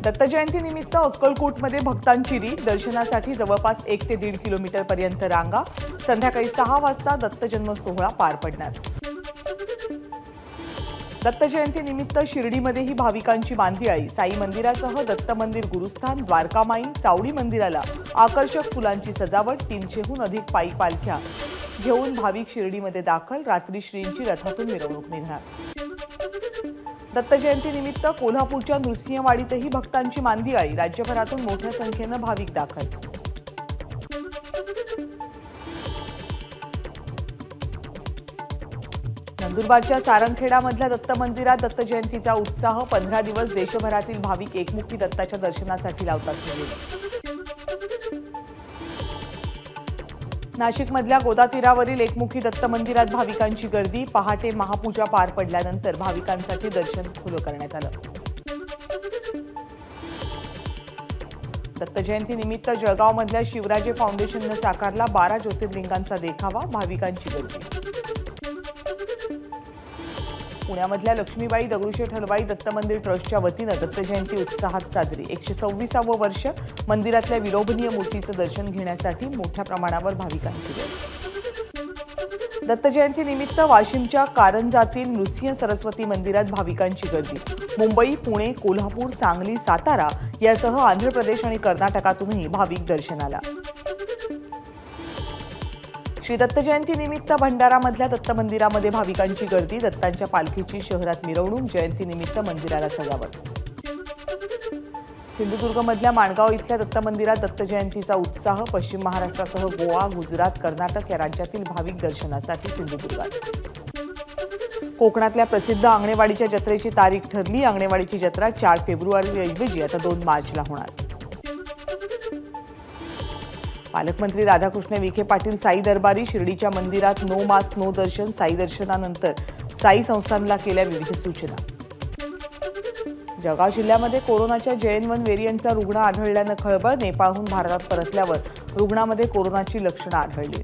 दत्त जयंतीनिमित्त अक्कलकोटमध्ये भक्तांची रीत, दर्शनासाठी जवळपास 1 ते 1.5 किलोमीटर पर्यंत रांगा। संध्याकाळी 6 वाजता दत्त जन्म सोहळा पार पडणार। दत्त जयंतीनिमित्त शिर्डीमध्येही भाविकांची मांदियाळी। साई मंदिरासह दत्त मंदिर गुरुस्थान, द्वारकामाई, चावडी मंदिराला आकर्षक फुलांची सजावट। 300हून अधिक पायी पालख्या घेऊन भाविक शिर्डीमध्ये दाखल। रात्री श्रींची रथातून मिरवणूक निघणार। दत्त जयंतीनिमित्त कोल्हापूरच्या नृसिंहवाडीतही भक्तांची मांदियाळी। राज्यभरातून मोठ्या संख्येने भाविक दाखल। नंदुरबारच्या सारंगखेडामधल्या दत्त मंदिरात दत्त जयंतीचा उत्साह। 15 दिवस देशभरातील भाविक एकमुखी दत्ताच्या दर्शनासाठी लावतात हजेरी। नाशिकमधल्या गोदा तीरावरील एकमुखी दत्त मंदिरात भाविकांची गर्दी। पहाटे महापूजा पार पडल्यानंतर भाविकांसाठी दर्शन खुलं करण्यात आलं। दत्त जयंतीनिमित्त जळगावमधल्या शिवराजे फाउंडेशनने साकारला 12 ज्योतिर्लिंगांचा देखावा। भाविकांची गर्दी। पुण्यामधल्या लक्ष्मीबाई दगडूशेठ हलवाई दत्त मंदिर ट्रस्टच्या वतीने दत्त जयंती उत्साहात साजरी। 126वे वर्ष मंदिरातल्या विलोभनीय मूर्तीचं दर्शन घेण्यासाठी मोठ्या प्रमाणावर भाविकांची गर्दी। दत्त जयंतीनिमित्त वाशिमच्या कारंजातील नृसिंह सरस्वती मंदिरात भाविकांची गर्दी। मुंबई, पुणे, कोल्हापूर, सांगली, सातारा यासह आंध्र प्रदेश आणि कर्नाटकातूनही भाविक दर्शनाला। श्री दत्त जयंतीनिमित्त भंडारामधल्या दत्त मंदिरामध्ये भाविकांची गर्दी। दत्तांच्या पालखीची शहरात मिरवणूक। जयंतीनिमित्त मंदिराला सजावट। सिंधुदुर्गमधल्या माणगाव इथल्या दत्त मंदिरात दत्त जयंतीचा उत्साह। पश्चिम महाराष्ट्रासह गोवा, गुजरात, कर्नाटक या राज्यातील भाविक दर्शनासाठी सिंधुदुर्गात। कोकणातल्या प्रसिद्ध आंगणेवाडीच्या जत्रेची तारीख ठरली। आंगणेवाडीची जत्रा 4 फेब्रुवारीऐवजी आता 2 मार्चला होणार। पालकमंत्री राधाकृष्ण विखे पाटील साई दरबारी। शिर्डीच्या मंदिरात नो मास्क नो दर्शन। साई दर्शनानंतर साई संस्थानला केल्या विविध सूचना। जळगाव जिल्ह्यामध्ये कोरोनाच्या JN1 व्हेरियंटचा रुग्ण आढळल्यानं खळबळ। नेपाळहून भारतात परतल्यावर रुग्णामध्ये कोरोनाची लक्षणं आढळली।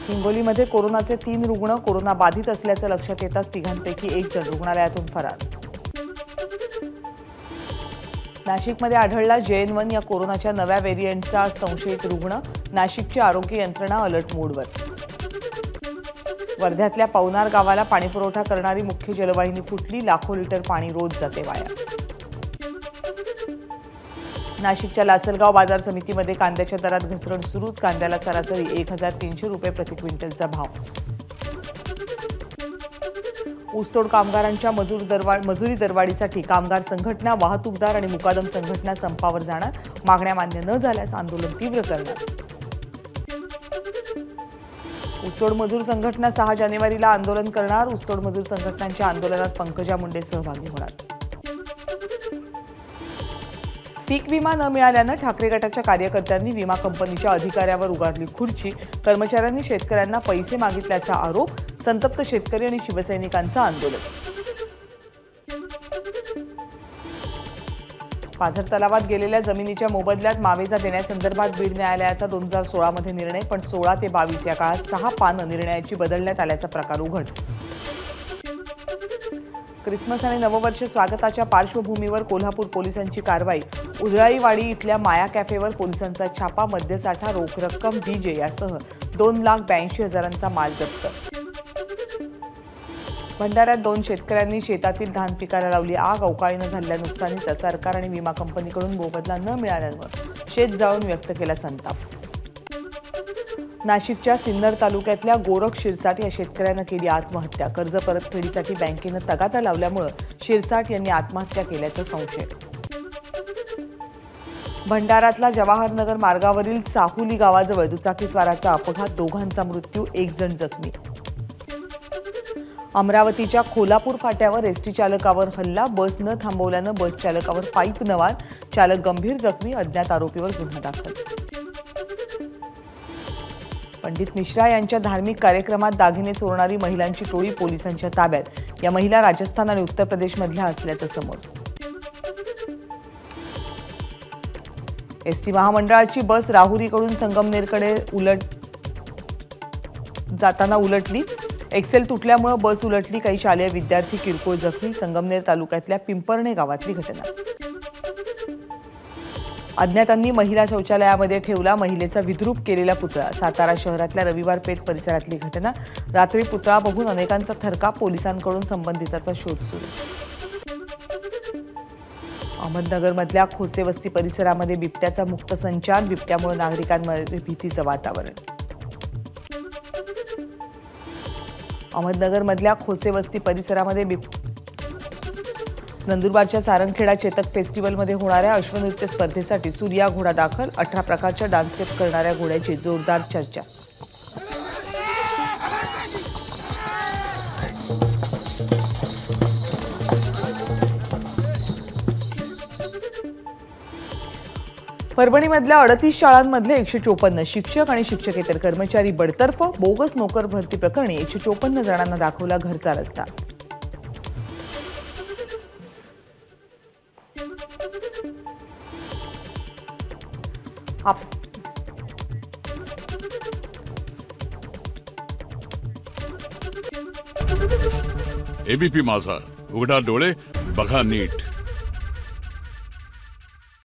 हिंगोलीमध्ये कोरोनाचे 3 रुग्ण कोरोना बाधित असल्याचं लक्षात येताच तिघांपैकी 1 जण रुग्णालयातून फरार। नाशिकमध्ये आढळला JN1 या कोरोनाच्या नव्या व्हेरियंटचा संशयित रुग्ण। नाशिकची आरोग्य यंत्रणा अलर्ट मोडवर। वर्ध्यातल्या पवनार गावाला पाणीपुरवठा करणारी मुख्य जलवाहिनी फुटली। लाखो लिटर पाणी रोज जाते वाया। नाशिकच्या लासलगाव बाजार समितीमध्ये कांद्याच्या दरात घसरण सुरूच। कांद्याला सरासरी 1300 रुपये प्रति क्विंटलचा भाव। ऊसतोड कामगारांच्या मजुरी दरवाढीसाठी कामगार संघटना, वाहतूकदार आणि मुकादम संघटना संपावर जाणार। मागण्या मान्य न झाल्यास आंदोलन तीव्र करणार। ऊसतोड मजूर संघटना 6 जानेवारीला आंदोलन करणार। ऊसतोड मजूर संघटनांच्या आंदोलनात पंकजा मुंडे सहभागी होणार। पीक विमा न मिळाल्यानं ठाकरे गटाच्या कार्यकर्त्यांनी विमा कंपनीच्या अधिकाऱ्यावर उगारली खुर्ची। कर्मचाऱ्यांनी शेतकऱ्यांना पैसे मागितल्याचा आरोप। संतप्त शेतकरी आणि शिवसैनिकांचं आंदोलन। पाझर तलावात गेलेल्या जमिनीच्या मोबदल्यात मावेजा देण्यासंदर्भात बीड न्यायालयाचा 2016 मध्ये निर्णय, पण 16 ते 22 या काळात 6 पानं निर्णयाची बदलण्यात आल्याचा प्रकार उघड। क्रिसमस आणि नववर्ष स्वागताच्या पार्श्वभूमीवर कोल्हापूर पोलिसांची कारवाई। उजळाईवाडी इथल्या माया कॅफेवर पोलिसांचा छापा। मद्यसाठा, रोख रक्कम, DJ यासह 2,82,000चा माल जप्त। भंडाऱ्यात 2 शेतकऱ्यांनी शेतातील धान पिकाला लावली आग। अवकाळीनं झालेल्या नुकसानीचा सरकार आणि विमा कंपनीकडून मोबदला न मिळाल्यावर शेत जाळून व्यक्त केला संताप। नाशिकच्या सिन्नर तालुक्यातल्या गोरख शिरसाट या शेतकऱ्यानं केली आत्महत्या। कर्ज परतफेडीसाठी बँकेनं तगादा लावल्यामुळे शिरसाट यांनी आत्महत्या केल्याचं संशय। भंडाऱ्यातल्या जवाहरनगर मार्गावरील साहुली गावाजवळ दुचाकीस्वाराचा अपघात। 2घांचा मृत्यू, 1 जण जखमी। अमरावतीच्या खोलापूर फाट्यावर एसटी चालकावर हल्ला। बस न थांबवल्यानं बस चालकावर पाईपनं वार। चालक गंभीर जखमी। अज्ञात आरोपीवर गुन्हा दाखल। पंडित मिश्रा यांच्या धार्मिक कार्यक्रमात दागिने चोरणारी महिलांची टोळी पोलिसांच्या ताब्यात। या महिला राजस्थान आणि उत्तर प्रदेशमधल्या असल्याचं समोर। एसटी महामंडळाची बस राहुरीकडून संगमनेरकडे जाताना उलटली। एक्सेल तुटल्यामुळे बस उलटली, काही शालेय विद्यार्थी किरकोळ जखमी. संगमनेर तालुक्यातल्या पिंपरणे गावातली घटना. अज्ञातांनी महिला शौचालयामध्ये ठेवला महिलेचा विद्रूप केलेला पुतळा. सातारा शहरातल्या रविवार पेठ परिसरातली घटना. रात्री पुतळा बघून अनेकांचा थरकाप, पोलिसांकडून संबंधिताचा शोध सुरू. अहमदनगरमधल्या खोसेवस्ती परिसरामध्ये बिबट्याचा मुक्त संचार. बिबट्यामुळे नागरिकांमध्ये भीतीचं वातावरण. अहमदनगरमधल्या खोसेवस्ती परिसरामध्ये नंदुरबारच्या सारंगखेडा चेतक फेस्टिवलमध्ये होणाऱ्या अश्वनृत्य स्पर्धेसाठी सूर्या घोडा दाखल. 18 प्रकारच्या डान्स स्टेप करणाऱ्या घोड्याची जोरदार चर्चा. परभणीमधल्या 38 शाळांमधले 154 शिक्षक आणि शिक्षकेतर कर्मचारी बडतर्फ. बोगस नोकर भरती प्रकरणी 154 जणांना दाखवला घरचा रस्ता. एबीपी माझा, उघडा डोळे बघा नीट.